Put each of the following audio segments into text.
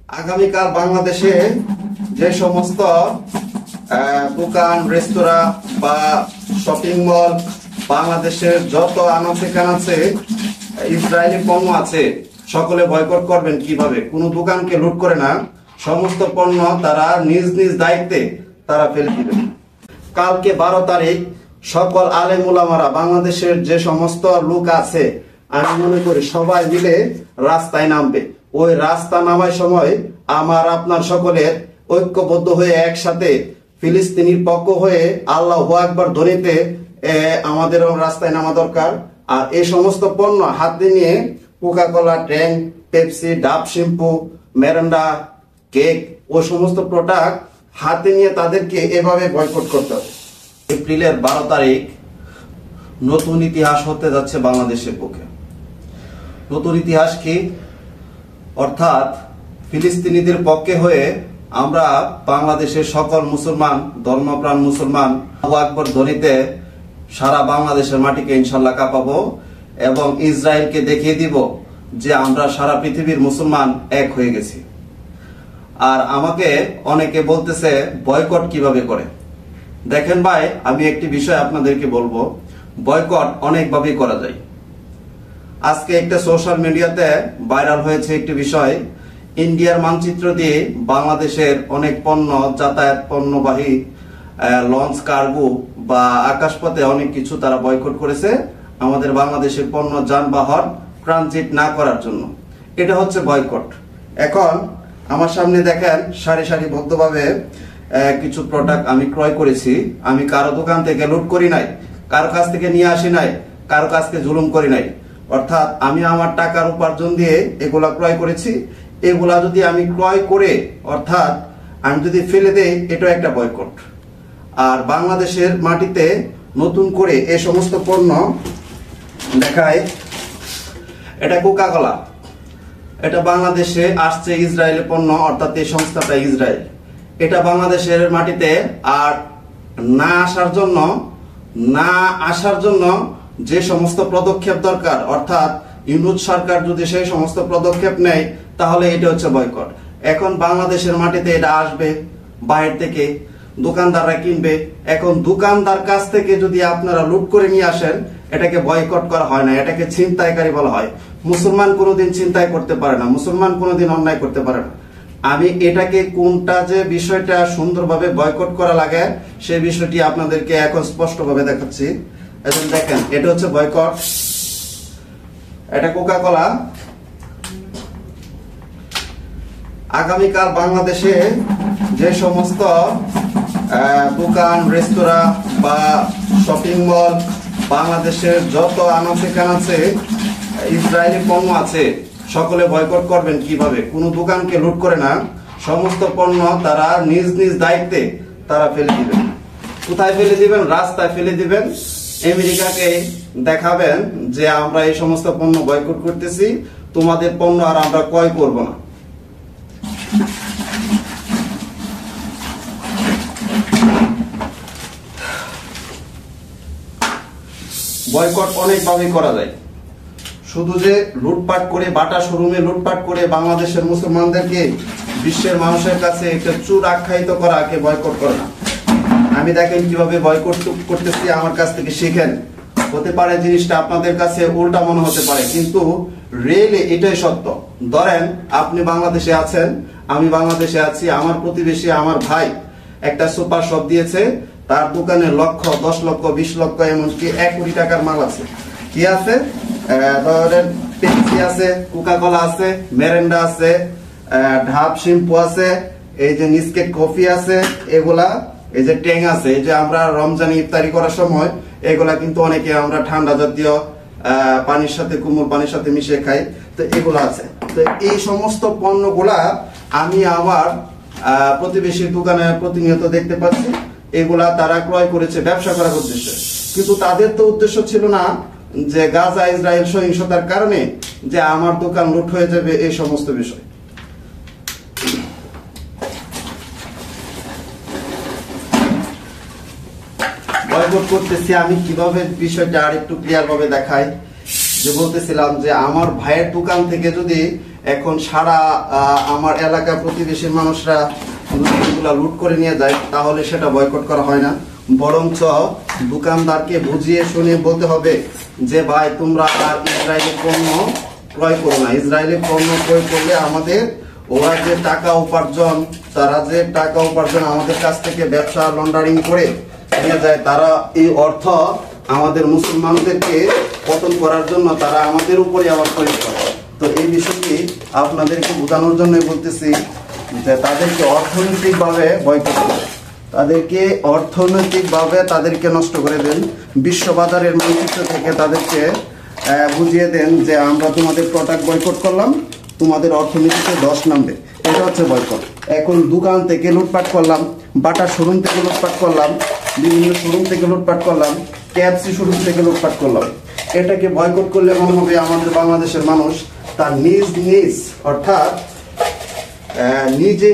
আগামীকাল বাংলাদেশে যে সমস্ত দোকান রেস্তোরাঁ বা শপিং মল বাংলাদেশের যত আনাচে কানাচে ইসরায়েলি পণ্য আছে সকলে বয়কট করবেন। কিভাবে? কোনো দোকানকে লুট করে না, সমস্ত পণ্য তারা নিজ নিজ দায়িত্বে তারা ফেলে দিবেন। কালকে 12 তারিখ সকল আলেম উলামারা বাংলাদেশের যে সমস্ত লোক আছে আমি মনে করি সবাই মিলে রাস্তায় নামবে। ওই রাস্তা নামার সময় আমার আপনার সকলের ঐক্যবদ্ধ হয়ে একসাথে ফিলিস্তিনির পক্ষ হয়ে আল্লাহু আকবার ধ্বনিতে আমাদের রাস্তায় নামা দরকার। আর এই সমস্ত পণ্য হাতে নিয়ে Coca Cola, Tang, Pepsi, Dove shampoo, Mirinda, cake ও সমস্ত প্রোডাক্ট হাতে নিয়ে তাদেরকে এভাবে বয়কট করতে হবে। এপ্রিলের 12 তারিখ নতুন ইতিহাস হতে যাচ্ছে বাংলাদেশের পক্ষে। নতুন ইতিহাস কি? অর্থাৎ ফিলিস্তিনিদের পক্ষে হয়ে আমরা বাংলাদেশের সকল মুসলমান, ধর্মপ্রাণ মুসলমান আল্লাহু আকবার ধ্বনিতে সারা বাংলাদেশের মাটিকে ইনশাল্লাহ কাঁপাবো এবং ইসরায়েলকে দেখিয়ে দিব যে আমরা সারা পৃথিবীর মুসলমান এক হয়ে গেছি। আর আমাকে অনেকে বলতেছে বয়কট কিভাবে করে। দেখেন ভাই, আমি একটি বিষয় আপনাদেরকে বলবো, বয়কট অনেকভাবেই করা যায়। আজকে একটা সোশ্যাল মিডিয়াতে ভাইরাল হয়েছে একটি বিষয়, ইন্ডিয়ার মানচিত্র দিয়ে বাংলাদেশের অনেক পণ্য, যাতায়াত পণ্যবাহী লঞ্চ, কার্গো বা আকাশপথে অনেক কিছু তারা বয়কট করেছে আমাদের বাংলাদেশের পণ্য যানবাহন ট্রানজিট না করার জন্য। এটা হচ্ছে বয়কট। এখন আমার সামনে দেখেন সারি সারিবদ্ধভাবে কিছু প্রোডাক্ট আমি ক্রয় করেছি। আমি কারো দোকান থেকে লুট করি নাই, কারো কাছ থেকে নিয়ে আসি নাই, কারো কাছ থেকে জুলুম করি নাই। অর্থাৎ আমি আমার টাকার উপার্জন দিয়ে এগুলা ক্রয় করেছি। এগুলা যদি আমি ক্রয় করে অর্থাৎ আমি যদি ফেলে দেই, এটা একটা বয়কট। আর বাংলাদেশের মাটিতে নতুন করে এই সমস্ত পণ্য দেখায়, এটা কোকা-কোলা, এটা বাংলাদেশে আসছে ইসরায়েলের পণ্য, অর্থাৎ এই সংস্থাটা ইসরায়েল। এটা বাংলাদেশের মাটিতে আর না আসার জন্য যে সমস্ত পদক্ষেপ দরকার, অর্থাৎ ইউনূস সরকার যদি সেই সমস্ত পদক্ষেপ নেয় তাহলে এটা হচ্ছে বয়কট। এখন বাংলাদেশের মাটিতে এটা আসবে বাইরে থেকে, দোকানদাররা কিনবে। এখন দোকানদার কাছ থেকে যদি আপনারা লুট করে নিয়ে আসেন, এটাকে বয়কট করা হয় না, এটাকে ছিনতাইকারী বলা হয়। মুসলমান কোনোদিন ছিনতাই করতে পারে না, মুসলমান কোনোদিন অন্যায় করতে পারে না। আমি এটাকে কোনটা যে বিষয়টা সুন্দরভাবে বয়কট করা লাগে সেই বিষয়টি আপনাদেরকে এখন স্পষ্টভাবে দেখাচ্ছি। এখন দেখেন, এটা হচ্ছে বয়কট। এটা কোকা-কোলা। আগামীকাল বাংলাদেশে যে সমস্ত দোকান রেস্তোরাঁ বা শপিং মল বাংলাদেশের যত আনাচে কানাচে ইসরায়েলি পণ্য আছে সকলে বয়কট করবেন। কিভাবে? কোনো দোকানকে লুট করে না, সমস্ত পণ্য তারা নিজ নিজ দায়িত্বে তারা ফেলে দিবেন। কোথায় ফেলে দিবেন? রাস্তায় ফেলে দিবেন। আমেরিকাকে দেখাবেন যে আমরা এই সমস্ত পণ্য বয়কট করতেছি, তোমাদের পণ্য আর আমরা ক্রয় করব না। বয়কট অনেকভাবে করা যায়। শুধু যে লুটপাট করে, বাটা শোরুমে লুটপাট করে বাংলাদেশের মুসলমানদেরকে বিশ্বের মানুষের কাছে একটা চুর আখ্যায়িত করাকে বয়কট করে না। আমি দেখেন কিভাবে বয়কট করতেছি, আমার কাছ থেকে শিখেন। হতে পারে জিনিসটা আপনাদের কাছে উল্টা মনে হতে পারে, কিন্তু রিয়েলি এটাই সত্য। ধরেন আপনি বাংলাদেশে আছেন, আমি বাংলাদেশে আছি, আমার প্রতিবেশী আমার ভাই একটা সুপার শপ দিয়েছে, তার দোকানে লক্ষ, 10 লক্ষ, 20 লক্ষ, এমনকি 1 কোটি টাকার মাল আছে। কি আছে? ধরেন পেপসি আছে, কোকা-কোলা আছে, মেরান্ডা আছে, ডাব শ্যাম্পু আছে, এই যে নিসকেট কফি আছে, এগুলা, এই যে ট্যাং আছে, এই যে আমরা রমজান ইফতারি করার সময় এগুলা কিন্তু অনেকে আমরা ঠান্ডা জাতীয় পানির সাথে, কুমুর পানির সাথে মিশিয়ে খাই, তো এগুলা আছে। তো এই সমস্ত পণ্যগুলা আমি আমার প্রতিবেশীর দোকানে প্রতিনিয়ত দেখতে পাচ্ছি। এগুলা তারা ক্রয় করেছে ব্যবসা করার উদ্দেশ্যে, কিন্তু তাদের তো উদ্দেশ্য ছিল না যে গাজা ইসরায়েল সহিংসতার কারণে যে আমার দোকান লুট হয়ে যাবে, এই সমস্ত বিষয়। বয়কট করতেছি আমি কিভাবে, বিষয়টা আর একটু ক্লিয়ার ভাবে দেখাই। যে বলতেছিলাম যে আমার ভাইয়ের দোকান থেকে যদি এখন সারা আমার এলাকা প্রতিবেশীর মানুষরা এগুলা লুট করে নিয়ে যায়, তাহলে সেটা বয়কট করা হয় না। বরঞ্চ দোকানদারকে বুঝিয়ে শুনিয়ে বলতে হবে যে ভাই তোমরা আর ইসরায়েলি পণ্য ক্রয় করো না। ইসরায়েলি পণ্য ক্রয় করলে আমাদের ওরা যে টাকা উপার্জন, তারা যে টাকা উপার্জন আমাদের কাছ থেকে ব্যবসা লন্ডারিং করে নিয়ে যায়, তারা এই অর্থ আমাদের মুসলমানদেরকে পতন করার জন্য তারা আমাদের উপরে আবার প্রয়োগ করে। তো এই বিষয়টি আপনাদেরকে বোঝানোর জন্য বলতেছি যে তাদেরকে অর্থনৈতিকভাবে বয়কট করে, তাদেরকে অর্থনৈতিকভাবে তাদেরকে নষ্ট করে দেন। বিশ্ববাজারের মানচিত্র থেকে তাদেরকে বুঝিয়ে দেন যে আমরা তোমাদের প্রোডাক্ট বয়কট করলাম, তোমাদের অর্থনীতিতে ধস নামবে। এটা হচ্ছে বয়কট। এখন দোকান থেকে লুটপাট করলাম, বাটা শোরুম থেকে লুটপাট করলাম, বিভিন্ন শোরুম থেকে লুটপাট করলাম, কেএফসি শোরুম থেকে লুটপাট করলাম। এটাকে বয়কট করলে মনে হবে আমাদের বাংলাদেশের মানুষ তার নিজ অর্থাৎ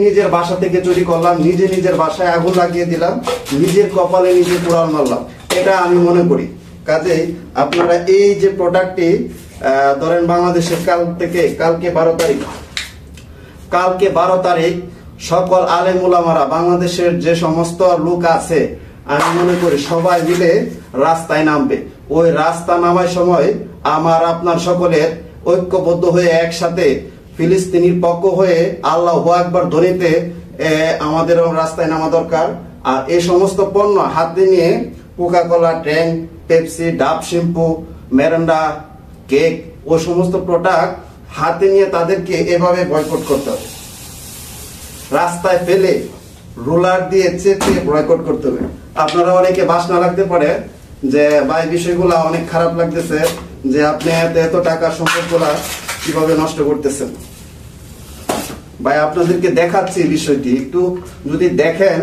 নিজের বাসা থেকে চুরি করলাম, নিজের বাসায় আগুন লাগিয়ে দিলাম, নিজের কপালে নিজে কুড়াল মারলাম, এটা আমি মনে করি। কাজেই আপনারা এই যে প্রোডাক্টটি ধরেন বাংলাদেশের কালকে 12 তারিখ সকল আলেম উলামারা বাংলাদেশের যে সমস্ত লোক আছে আমি মনে করি সবাই মিলে রাস্তায় নামবে। ওই রাস্তা নামার সময় আমার আপনার সকলের ঐক্যবদ্ধ হয়ে একসাথে ফিলিস্তিনির পক্ষ হয়ে আল্লাহু আকবার ধ্বনিতে আমাদের রাস্তায় নামা দরকার। আর এই সমস্ত পণ্য হাতে নিয়ে Coca Cola, Tang, Pepsi, Dove shampoo, Mirinda, cake ও সমস্ত প্রোডাক্ট হাতে নিয়ে তাদেরকে এভাবে বয়কট করতে হবে। রাস্তায় ফেলে রোলার দিয়ে চেপে বয়কট করতে হবে। আপনারা অনেকে বাসনা লাগতে পারে যে ভাই বিষয়গুলো অনেক খারাপ লাগতেছে যে আপনি এত টাকা সম্পদগুলা কিভাবে নষ্ট করতেছেন। ভাই আপনাদেরকে দেখাচ্ছি বিষয়টি, একটু যদি দেখেন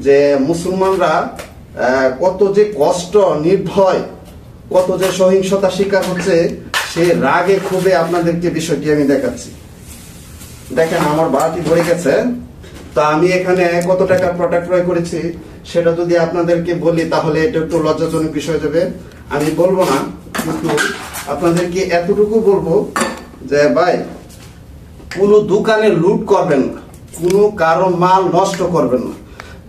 যে মুসলমানরা কত যে কষ্ট, নির্ভয়, কত যে সহিংসতা শিকার হচ্ছে, সে রাগে ক্ষোভে আপনাদেরকে বিষয়টি আমি দেখাচ্ছি। দেখেন আমার বাড়িটি ভরে গেছে, তো আমি এখানে কত টাকার প্রোডাক্ট ক্রয় করেছি সেটা যদি আপনাদেরকে বলি তাহলে এটা একটু লজ্জাজনক বিষয় যাবে। আমি বলবো না, কিন্তু আপনাদেরকে এতটুকু বলবো যে ভাই কোনো দোকানে লুট করবেন না, কোনো কারো মাল নষ্ট করবেন না,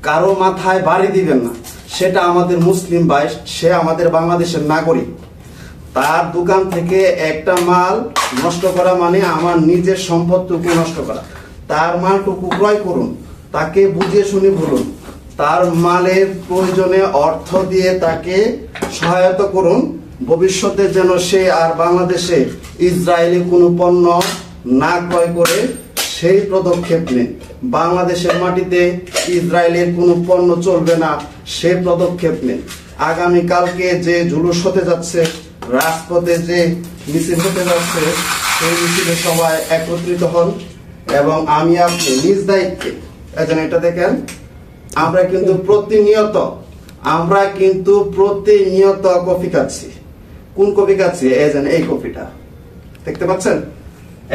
কারো মাথায় বাড়ি দিবেন না। সেটা আমাদের মুসলিম ভাই, সে আমাদের বাংলাদেশের নাগরিক। তার দোকান থেকে একটা মাল নষ্ট করা মানে আমার নিজের সম্পদটুকু নষ্ট করা। তার মালটুকু ক্রয় করুন, তাকে বুঝিয়ে শুনে বলুন, তার মালের প্রয়োজনে অর্থ দিয়ে তাকে সহায়তা করুন, ভবিষ্যতে যেন সে আর বাংলাদেশে ইসরায়েলি কোনো পণ্য না ক্রয় করে সেই পদক্ষেপ নেন। বাংলাদেশের মাটিতে ইসরায়েলের কোনো পণ্য চলবে না, সে পদক্ষেপ নেন। আগামীকালকে যে জুলুস হতে যাচ্ছে, রাজপথে যে মিছিল হতে যাচ্ছে, সেই মিছিলে সবাই একত্রিত হন এবং আমি আপনি নিজ দায়িত্বে এটা দেখেন আমরা কিন্তু প্রতিনিয়ত কফি খাচ্ছি। কোন কফি খাচ্ছি? এই কফিটা দেখতে পাচ্ছেন,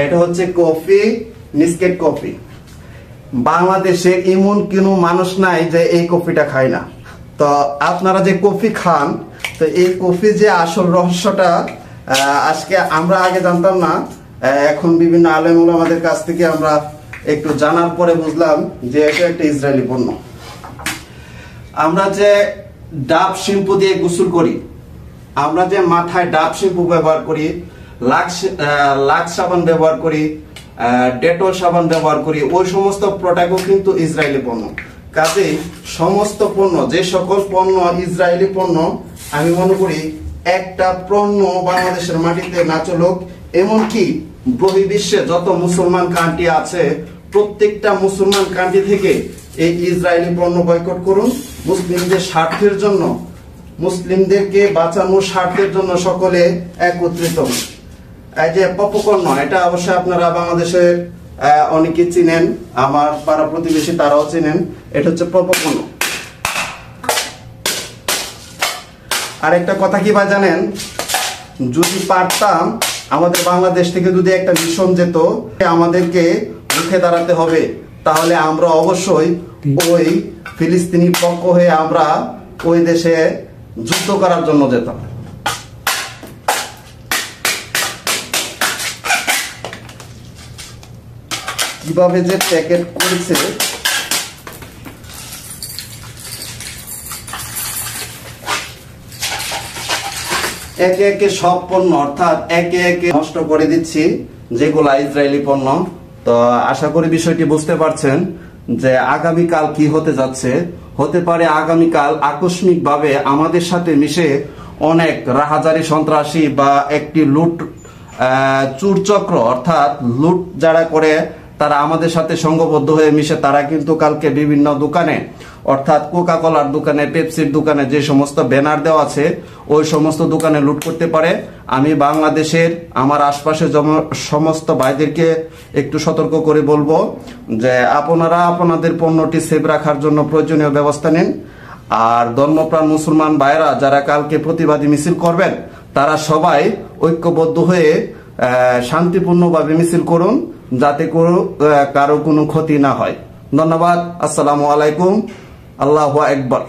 এটা হচ্ছে কফি, নিস্কেট কফি। বাংলাদেশে এমন কোনো মানুষ নাই যে এই কফিটা খায় না। তো আপনারা যে কফি খান, তো এই কফি যে আসল রহস্যটা আজকে আমরা আগে জানতাম না, এখন বিভিন্ন আলেম ওলামাদের কাছ থেকে আমরা একটু জানার পরে বুঝলাম যে এটা একটা ইসরায়েলি পণ্য। আমরা যে ডাব শ্যাম্পু দিয়ে গোসল করি, আমরা যে মাথায় ডাব শ্যাম্পু ব্যবহার করি, লাক্স সাবান ব্যবহার করি, ডেটল সাবান ব্যবহার করি, ওই সমস্ত প্রোডাক্টও কিন্তু ইসরায়েলি পণ্য। কাজেই সমস্ত পণ্য, যে সকল পণ্য ইসরায়েলি পণ্য, আমি মনে করি একটা পণ্য বাংলাদেশের মাটিতে না চলুক। এমনকি বহির্বিশ্বে যত মুসলমান কান্ট্রি আছে, প্রত্যেকটা মুসলমান কান্ট্রি থেকে এই ইসরায়েলি পণ্য বয়কট করুন। মুসলিমদের স্বার্থের জন্য, মুসলিমদেরকে বাঁচানোর স্বার্থের জন্য সকলে একত্রিত হন। এই যে পপকর্ন, এটা অবশ্যই আপনারা বাংলাদেশের অনেকে চিনেন, আমার পাড়া প্রতিবেশী তারাও চিনেন। এটা হচ্ছে পপকর্ন। আর একটা কথা কি ভাই জানেন, যদি পারতাম আমাদের বাংলাদেশ থেকে যদি একটা মিশন যেত, আমাদেরকে রুখে দাঁড়াতে হবে, তাহলে আমরা অবশ্যই ওই ফিলিস্তিনির পক্ষ হয়ে আমরা ওই দেশে যুদ্ধ করার জন্য যেতাম। কিভাবে যে প্যাকেট করেছে, একে একে সব পণ্য অর্থাৎ একে একে নষ্ট করে দিচ্ছি যেগুলা ইসরায়েলি পণ্য। তো আশা করি বিষয়টি বুঝতে পারছেন যে আগামীকাল কি হতে যাচ্ছে। হতে পারে আগামীকাল আকস্মিক ভাবে আমাদের সাথে মিশে অনেক রাহাজারি সন্ত্রাসী বা একটি লুট চুরচক্র অর্থাৎ লুট যারা করে তারা আমাদের সাথে সংঘবদ্ধ হয়ে মিশে তারা কিন্তু কালকে বিভিন্ন দোকানে অর্থাৎ কোকা কোলার দোকানে, পেপসির দোকানে যে সমস্ত ব্যানার দেওয়া আছে ওই সমস্ত দোকানে লুট করতে পারে। আমি বাংলাদেশের আমার আশপাশে সমস্ত ভাইদেরকে একটু সতর্ক করে বলবো যে আপনারা আপনাদের পণ্যটি সেভ রাখার জন্য প্রয়োজনীয় ব্যবস্থা নিন। আর ধর্মপ্রাণ মুসলমান ভাইরা যারা কালকে প্রতিবাদী মিছিল করবেন তারা সবাই ঐক্যবদ্ধ হয়ে শান্তিপূর্ণভাবে মিছিল করুন যাতে কারো কোনো ক্ষতি না হয়। ধন্যবাদ। আসসালামু আলাইকুম। আল্লাহু আকবার।